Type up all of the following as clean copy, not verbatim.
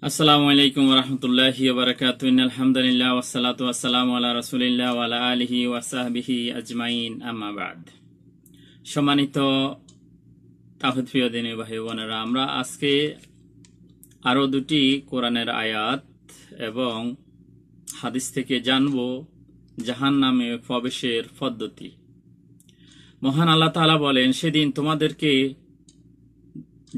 আসসালামু আলাইকুম ওয়া রাহমাতুল্লাহি ওয়া বারাকাতুহু ইন্নাল হামদুলিল্লাহ ওয়াস সালাতু ওয়াস সালামু আলা রাসূলিল্লাহ ওয়া আলা আলিহি ওয়া সাহবিহি আজমাইন আম্মা বাদ। সম্মানিত তাওহীদ প্রিয় দিনী ভাই বোনেরা, আমরা আজকে আরো দুটি কোরআনের আয়াত এবং হাদিস থেকে জানব জাহান্নামে প্রবেশের পদ্ধতি। মহান আল্লাহ তাআলা বলেন, সেদিন তোমাদেরকে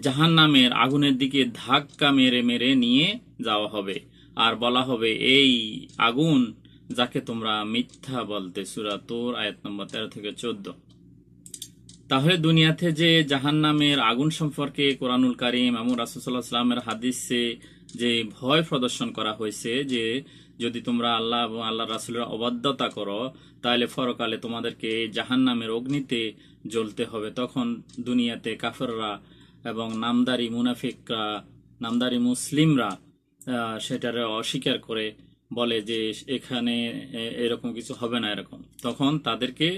জাহান্নামের আগুনের দিকে ধাক্কা মেরে মেরে নিয়ে যাওয়া হবে, আর বলা হবে, এই আগুন যাকে তোমরা মিথ্যা বলতে। সূরা তূর আয়াত নম্বর 13 থেকে 14। তাহলে দুনিয়াতে যে জাহান্নামের আগুন সম্পর্কে কোরআনুল কারীম এবং রাসূল সাল্লাল্লাহু আলাইহি ওয়াসাল্লামের হাদিসে যে ভয় প্রদর্শন করা হয়েছে যে যদি তোমরা আল্লাহ এবং আল্লাহর রাসূলের অবাধ্যতা করো তাহলে পরকালে তোমাদেরকে জাহান্নামের অগ্নিতে জ্বলতে হবে, তখন দুনিয়াতে কাফেররা এবং নামদারি মুনাফিকরা, নামদারি মুসলিমরা সেটারে অস্বীকার করে বলে যে এখানে এরকম কিছু হবে না এরকম, তখন তাদেরকে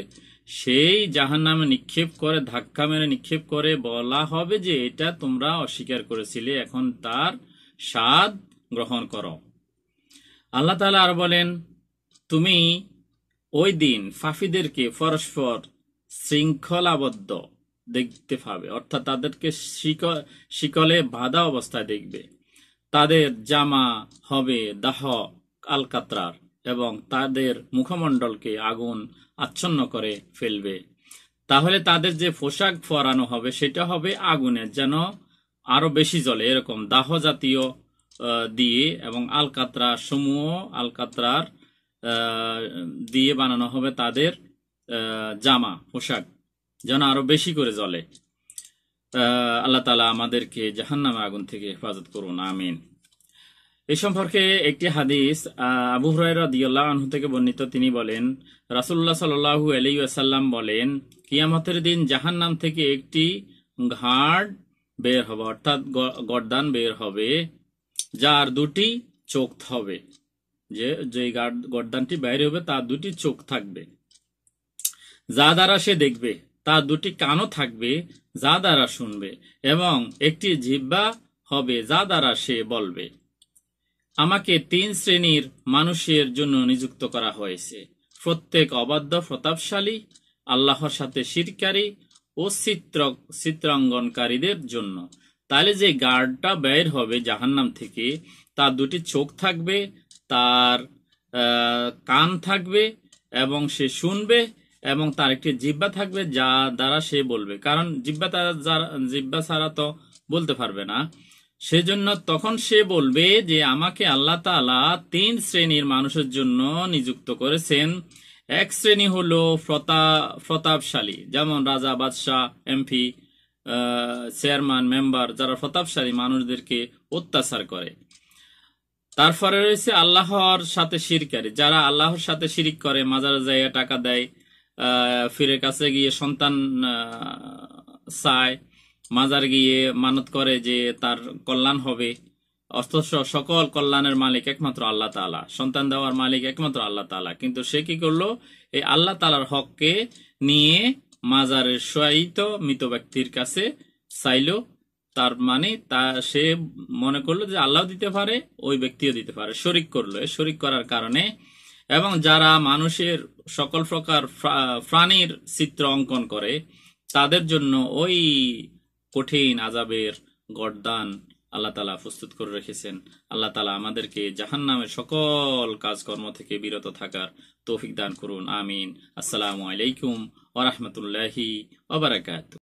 সেই জাহান্নামে নিক্ষেপ করে, ধাক্কা মেরে নিক্ষেপ করে বলা হবে যে এটা তোমরা অস্বীকার করেছিলে, এখন তার স্বাদ গ্রহণ করো। আল্লাহ তাআলা আর বলেন, তুমি ওই দিন পাপীদেরকে পরস্পর শৃঙ্খলাবদ্ধ দেখতে পাবে, অর্থাৎ তাদেরকে শিকলে বাঁধা অবস্থায় দেখবে। তাদের জামা হবে দাহ আলকাতরার এবং তাদের মুখমণ্ডলকে আগুন আচ্ছন্ন করে ফেলবে। তাহলে তাদের যে পোশাক পরানো হবে সেটা হবে আগুনের, যেন আরো বেশি জ্বলে, এরকম দাহ জাতীয় দিয়ে, এবং আলকাতরা সমূহ আলকাতরার দিয়ে বানানো হবে তাদের জামা পোশাক, যেন আরো বেশি করে জ্বলে। আল্লাহ তাআলা আমাদেরকে জাহান্নামের আগুন থেকে হেফাজত করুন, আমিন। এই সম্পর্কে একটি হাদিস আবু হুরায়রা রাদিয়াল্লাহু আনহু থেকে বর্ণিত। তিনি বলেন, রাসূলুল্লাহ সাল্লাল্লাহু আলাইহি ওয়াসাল্লাম বলেন, কিয়ামতের দিন জাহান্নাম থেকে একটি ঘাড় বের হবে, অর্থাৎ গর্দান বের হবে, যার দুটি চোখ হবে। যে গর্দানটি বের হবে তার দুটি চোখ থাকবে, যা দ্বারা সে দেখবে, তার দুটি কানও থাকবে, যা দ্বারা শুনবে, এবং একটি জিহ্বা হবে, যা দ্বারা সে বলবে। আমাকে 3 শ্রেণীর মানুষের জন্য নিযুক্ত করা হয়েছে, প্রত্যেক অবাধ্য, প্রতাপশালী, আল্লাহর সাথে শিরকারী ও চিত্রাঙ্গনকারীদের জন্য। তাহলে যে গার্ডটা বের হবে জাহান্নাম থেকে, তার দুটি চোখ থাকবে, তার কান থাকবে এবং সে শুনবে, এবং তার একটি জিহ্বা থাকবে যা দ্বারা সে বলবে, কারণ জিহ্বা ছাড়া তো বলতে পারবে না। সেজন্য তখন সে বলবে যে আমাকে আল্লাহ তাআলা 3 শ্রেণীর মানুষের জন্য নিযুক্ত করেছেন। এক শ্রেণী হলো প্রতাপশালী, যেমন রাজা, বাদশাহ, এমপি, চেয়ারম্যান, মেম্বার, যারা প্রতাপশালী মানুষদেরকে অত্যাচার করে। তারপরে রয়েছে আল্লাহর সাথে শিরকারী, যারা আল্লাহর সাথে শিরিক করে, মাজারে যায় টাকা দেয়, ফিরের কাছে গিয়ে সন্তান চায়, মাজার গিয়ে মানত করে যে তার কল্যাণ হবে, অথচ সকল কল্যাণের মালিক একমাত্র আল্লাহ তাআলা, সন্তান দেওয়ার মালিক একমাত্র আল্লাহ তাআলা। কিন্তু সে কি করলো, এই আল্লাহ তাআলার হককে নিয়ে মাজারের শোয়ায়িত মৃত ব্যক্তির কাছে চাইলো, তার মানে সে মনে করলো যে আল্লাহ দিতে পারে, ওই ব্যক্তিও দিতে পারে, শরিক করলো। শরিক করার কারণে, এবং যারা মানুষের সকল প্রকার প্রাণীর চিত্র অঙ্কন করে, তাদের জন্য ওই কঠিন আযাবের গর্দান আল্লাহ তাআলা প্রস্তুত করে রেখেছেন। আল্লাহ তাআলা আমাদেরকে জাহান্নামের সকল কাজকর্ম থেকে বিরত থাকার তৌফিক দান করুন, আমিন। আসসালামু আলাইকুম ওয়া রাহমাতুল্লাহি ওয়া বারাকাতুহু।